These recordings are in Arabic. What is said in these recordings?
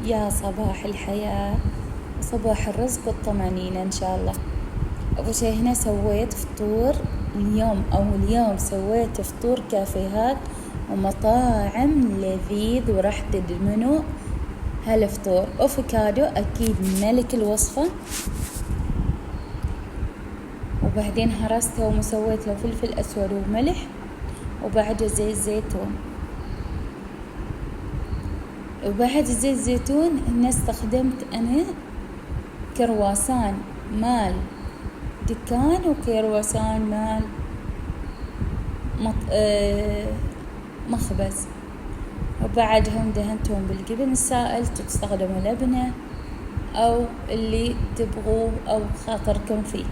يا صباح الحياة وصباح الرزق والطمأنينة إن شاء الله. أول شي هنا سويت فطور اليوم سويت فطور كافيهات ومطاعم لذيذ، وراح تدمنوا هالفطور. أفوكادو أكيد ملك الوصفة، وبعدين هرسته وسويت له فلفل أسود وملح، وبعده زيت زيتون. وبعد زيت زيتون هنا استخدمت أنا كرواسان مال دكان وكرواسان مال مخبز، وبعدهم دهنتهم بالجبن السائل. تستخدموا لبنة أو اللي تبغوه أو خاطركم فيه.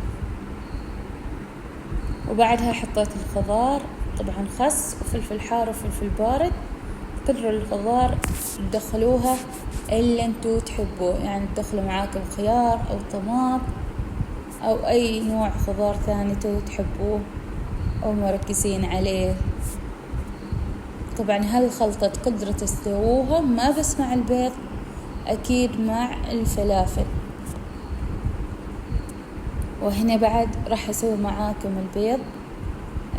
وبعدها حطيت الخضار، طبعا خس وفلفل حار وفلفل بارد. كل الخضار تدخلوها اللي انتو تحبوه، يعني تدخلوا معاكم خيار أو طماط أو أي نوع خضار ثاني تحبوه أو مركزين عليه. طبعا هالخلطة تقدروا تسووها ما بس مع البيض، أكيد مع الفلافل. وهنا بعد راح أسوي معاكم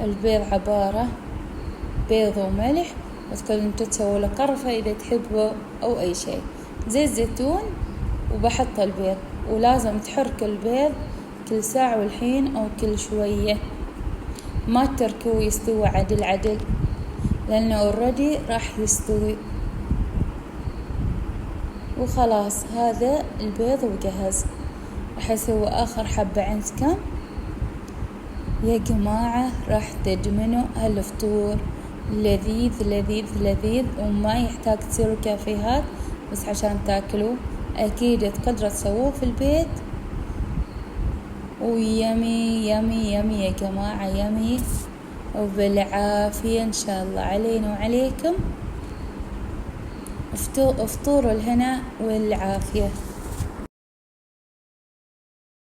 البيض عبارة بيض وملح، وتقدروا انتو تسووا له قرفة إذا تحبوا أو أي شيء. زيت زيتون وبحط البيض، ولازم تحرك البيض كل ساعة والحين أو كل شوية، ما تتركوه يستوي عدل لأنه already راح يستوي. وخلاص هذا البيض وجهز. راح أسوي آخر حبة عندكم يا جماعة، راح تدمنوا هالفطور لذيذ لذيذ لذيذ، وما يحتاج تصيروا كافيهات بس عشان تاكلوا. أكيد تقدروا تسووه في البيت، ويمي يمي يمي يا جماعة، يمي وبالعافية إن شاء الله علينا وعليكم. افطوروا الهنا والعافية.